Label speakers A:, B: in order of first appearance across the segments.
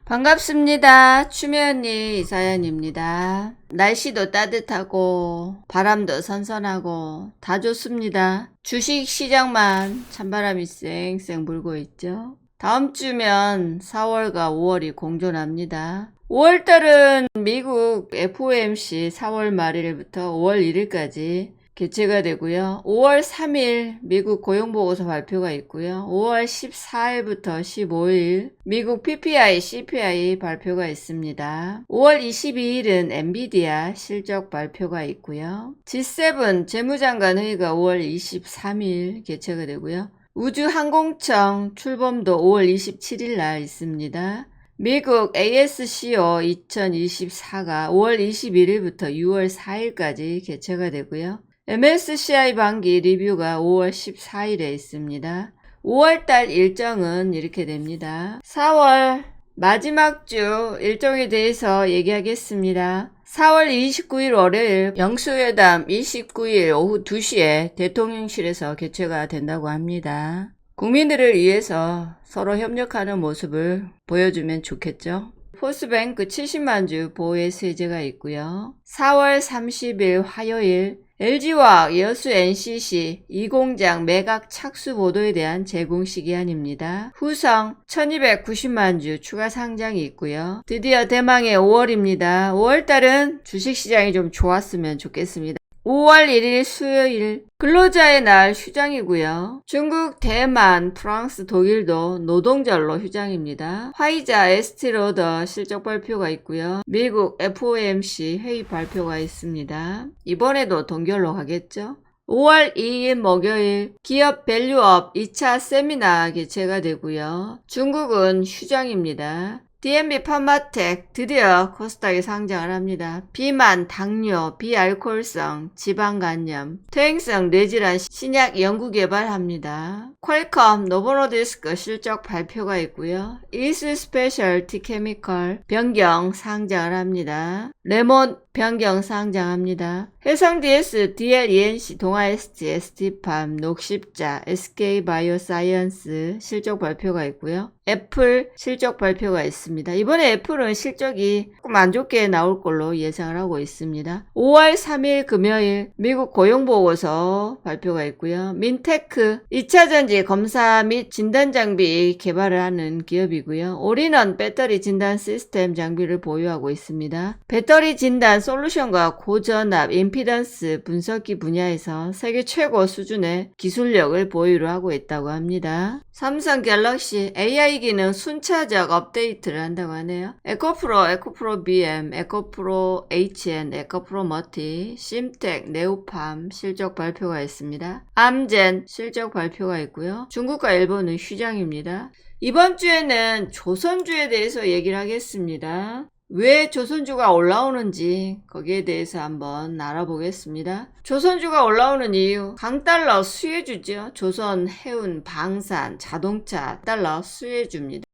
A: 반갑습니다. 추미언니 이사연입니다. 날씨도 따뜻하고 바람도 선선하고 다 좋습니다. 주식 시장만 찬바람이 쌩쌩 불고 있죠. 다음 주면 4월과 5월이 공존합니다. 5월달은 미국 FOMC 4월 말일부터 5월 1일까지 개최가 되고요. 5월 3일 미국 고용보고서 발표가 있고요. 5월 14일부터 15일 미국 PPI, CPI 발표가 있습니다. 5월 22일은 엔비디아 실적 발표가 있고요. G7 재무장관 회의가 5월 23일 개최가 되고요. 우주항공청 출범도 5월 27일 날 있습니다. 미국 ASCO 2024가 5월 21일부터 6월 4일까지 개최가 되고요. MSCI 반기 리뷰가 5월 14일에 있습니다. 5월달 일정은 이렇게 됩니다. 4월 마지막 주 일정에 대해서 얘기하겠습니다. 4월 29일 월요일 영수회담 29일 오후 2시에 대통령실에서 개최가 된다고 합니다. 국민들을 위해서 서로 협력하는 모습을 보여주면 좋겠죠. 포스뱅크 70만 주 보유의 세제가 있고요. 4월 30일 화요일 LG화학 여수 NCC 2공장 매각 착수 보도에 대한 제공 시기한입니다. 후성 1290만 주 추가 상장이 있고요. 드디어 대망의 5월입니다. 5월달은 주식시장이 좀 좋았으면 좋겠습니다. 5월 1일 수요일 근로자의 날 휴장이고요. 중국, 대만, 프랑스, 독일도 노동절로 휴장입니다. 화이자, 에스티로더 실적 발표가 있고요. 미국 FOMC 회의 발표가 있습니다. 이번에도 동결로 가겠죠. 5월 2일 목요일 기업 밸류업 2차 세미나 개최가 되고요. 중국은 휴장입니다. DNB 판마텍 드디어 코스닥에 상장을 합니다. 비만, 당뇨, 비알코올성, 지방간염, 퇴행성 뇌질환 신약 연구개발합니다. 퀄컴, 노보노디스크 실적 발표가 있고요. 이스 스페셜티 케미컬 변경 상장을 합니다. 레몬 변경 상장합니다. 해성DS, DLENC, 동아ST, ST팜, 녹십자, SK바이오사이언스 실적 발표가 있고요. 애플 실적 발표가 있습니다. 이번에 애플은 실적이 조금 안 좋게 나올 걸로 예상을 하고 있습니다. 5월 3일 금요일 미국 고용보고서 발표가 있고요. 민테크 2차전지 검사 및 진단장비 개발을 하는 기업이고요. 올인원 배터리 진단 시스템 장비를 보유하고 있습니다. 배터리 진단 솔루션과 고전압, 임피던스 분석기 분야에서 세계 최고 수준의 기술력을 보유를 하고 있다고 합니다. 삼성 갤럭시 AI 기능 순차적 업데이트를 한다고 하네요. 에코프로, 에코프로 BM, 에코프로 HN, 에코프로 머티, 심텍, 네오팜 실적 발표가 있습니다. 암젠 실적 발표가 있고요. 중국과 일본은 휴장입니다. 이번 주에는 조선주에 대해서 얘기를 하겠습니다. 왜 조선주가 올라오는지 거기에 대해서 한번 알아보겠습니다. 조선주가 올라오는 이유, 강달러 수혜주죠. 조선, 해운, 방산, 자동차, 달러 수혜주입니다.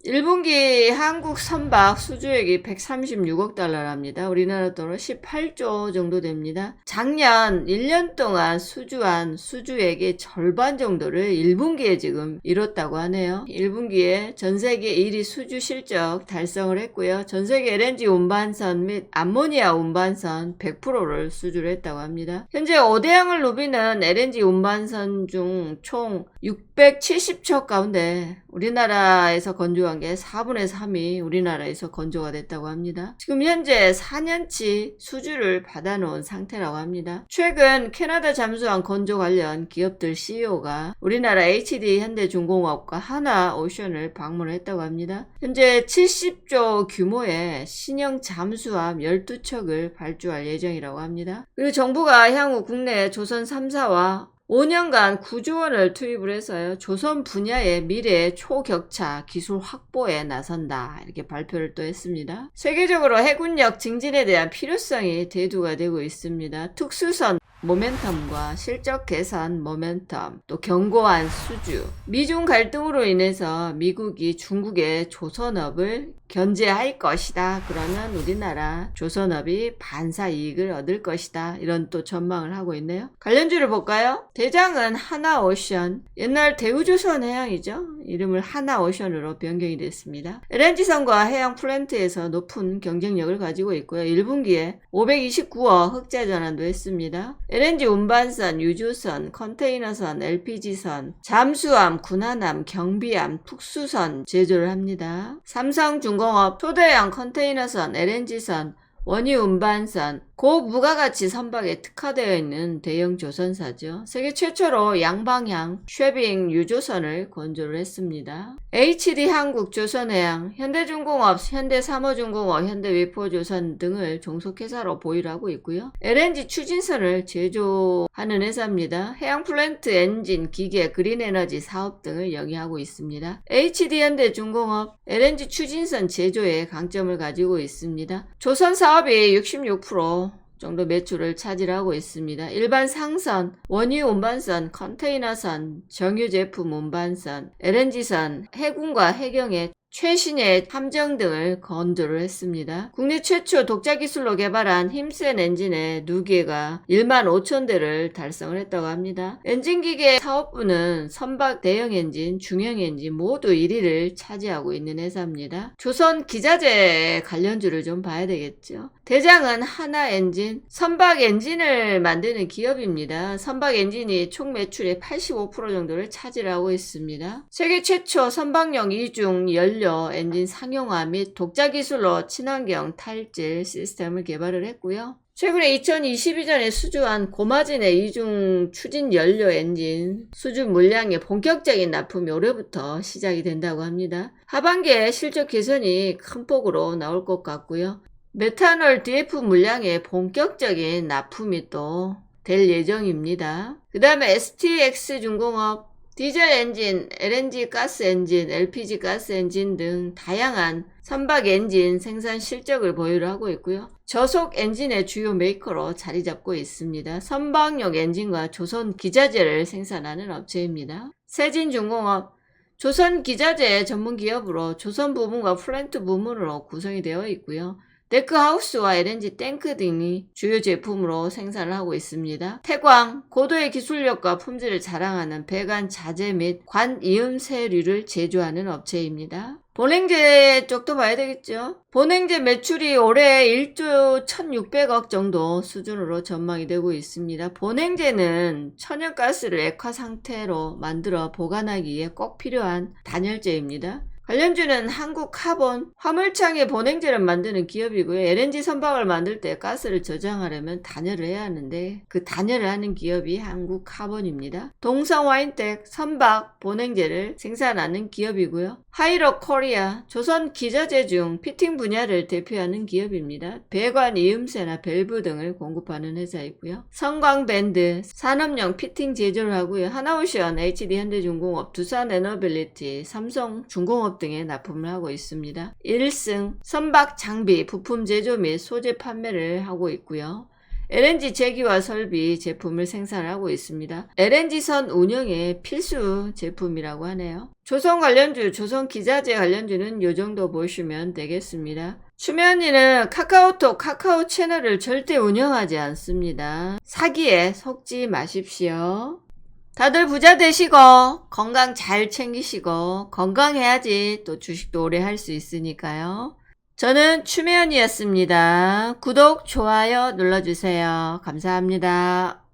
A: 1분기 한국 선박 수주액이 136억 달러랍니다. 우리나라 돈으로 18조 정도 됩니다. 작년 1년 동안 수주한 수주액의 절반 정도를 1분기에 지금 이뤘다고 하네요. 1분기에 전세계 1위 수주 실적 달성을 했고요. 전세계 LNG 운반선 및 암모니아 운반선 100%를 수주를 했다고 합니다. 현재 5대양을 누비는 LNG 운반선 중 총 670척 가운데 우리나라에서 건조한 게 4분의 3이 우리나라에서 건조가 됐다고 합니다. 지금 현재 4년치 수주를 받아놓은 상태라고 합니다. 최근 캐나다 잠수함 건조 관련 기업들 CEO가 우리나라 HD 현대중공업과 하나오션을 방문했다고 합니다. 현재 70조 규모의 신형 잠수함 12척을 발주할 예정이라고 합니다. 그리고 정부가 향후 국내 조선 3사와 5년간 9조 원을 투입을 해서요. 조선 분야의 미래 초격차 기술 확보에 나선다. 이렇게 발표를 또 했습니다. 세계적으로 해군력 증진에 대한 필요성이 대두가 되고 있습니다. 특수선 모멘텀과 실적 개선 모멘텀, 또 견고한 수주, 미중 갈등으로 인해서 미국이 중국의 조선업을 견제할 것이다. 그러면 우리나라 조선업이 반사 이익을 얻을 것이다. 이런 또 전망을 하고 있네요. 관련주를 볼까요? 대장은 하나오션, 옛날 대우조선해양이죠. 이름을 하나오션으로 변경이 됐습니다. LNG선과 해양 플랜트에서 높은 경쟁력을 가지고 있고요. 1분기에 529억 흑자 전환도 했습니다. LNG 운반선, 유조선, 컨테이너선, LPG선, 잠수함, 군함함, 경비함, 특수선 제조를 합니다. 삼성중공업, 초대형 컨테이너선, LNG선, 원유 운반선, 고부가가치 선박에 특화되어 있는 대형 조선사죠. 세계 최초로 양방향 쉐빙 유조선을 건조를 했습니다. HD 한국, 조선해양, 현대중공업, 현대사모중공업, 현대위포조선 등을 종속회사로 보유를 하고 있고요. LNG 추진선을 제조하는 회사입니다. 해양 플랜트, 엔진, 기계, 그린에너지 사업 등을 영위하고 있습니다. HD 현대중공업, LNG 추진선 제조에 강점을 가지고 있습니다. 조선 사업이 66% 정도 매출을 차지하고 있습니다. 일반 상선, 원유 운반선, 컨테이너선, 정유 제품 운반선, LNG선, 해군과 해경의 최신의 함정 등을 건조를 했습니다. 국내 최초 독자 기술로 개발한 힘센 엔진의 누계가 1만 5천 대를 달성을 했다고 합니다. 엔진기계 사업부는 선박 대형 엔진, 중형 엔진 모두 1위를 차지하고 있는 회사입니다. 조선 기자재 관련주를 좀 봐야 되겠죠. 대장은 하나 엔진, 선박 엔진을 만드는 기업입니다. 선박 엔진이 총 매출의 85% 정도를 차지하고 있습니다. 세계 최초 선박용 이중 연료 엔진 상용화 및 독자 기술로 친환경 탈질 시스템을 개발을 했고요. 최근에 2022년에 수주한 고마진의 이중 추진 연료 엔진 수주 물량의 본격적인 납품이 올해부터 시작이 된다고 합니다. 하반기에 실적 개선이 큰 폭으로 나올 것 같고요. 메탄올 DF 물량의 본격적인 납품이 또 될 예정입니다. 그 다음에 STX중공업, 디젤 엔진, LNG 가스 엔진, LPG 가스 엔진 등 다양한 선박 엔진 생산 실적을 보유를 하고 있고요. 저속 엔진의 주요 메이커로 자리 잡고 있습니다. 선박용 엔진과 조선 기자재를 생산하는 업체입니다. 세진중공업, 조선 기자재 전문 기업으로 조선 부문과 플랜트 부문으로 구성이 되어 있고요. 데크하우스와 LNG 탱크 등이 주요 제품으로 생산을 하고 있습니다. 태광, 고도의 기술력과 품질을 자랑하는 배관 자재 및 관 이음새류를 제조하는 업체입니다. 본행제 쪽도 봐야 되겠죠. 본행제 매출이 올해 1조 1600억 정도 수준으로 전망이 되고 있습니다. 본행제는 천연가스를 액화 상태로 만들어 보관하기에 꼭 필요한 단열재입니다. 관련주는 한국카본, 화물창에 본행제를 만드는 기업이고요. LNG 선박을 만들 때 가스를 저장하려면 단열을 해야 하는데 그 단열을 하는 기업이 한국카본입니다. 동성와인텍, 선박, 본행제를 생산하는 기업이고요. 하이로 코리아, 조선 기자재 중 피팅 분야를 대표하는 기업입니다. 배관 이음새나 밸브 등을 공급하는 회사이고요. 성광밴드, 산업용 피팅 제조를 하고요. 하나오션, HD 현대중공업, 두산에너빌리티, 삼성중공업 등에 납품을 하고 있습니다. 1승, 선박 장비, 부품 제조 및 소재 판매를 하고 있고요. LNG 제기와 설비 제품을 생산하고 있습니다. LNG선 운영의 필수 제품이라고 하네요. 조선 관련주, 조선 기자재 관련주는 이 정도 보시면 되겠습니다. 추미애언니는 카카오톡, 카카오 채널을 절대 운영하지 않습니다. 사기에 속지 마십시오. 다들 부자 되시고 건강 잘 챙기시고 건강해야지 또 주식도 오래 할 수 있으니까요. 저는 추미애언니였습니다. 구독, 좋아요 눌러주세요. 감사합니다.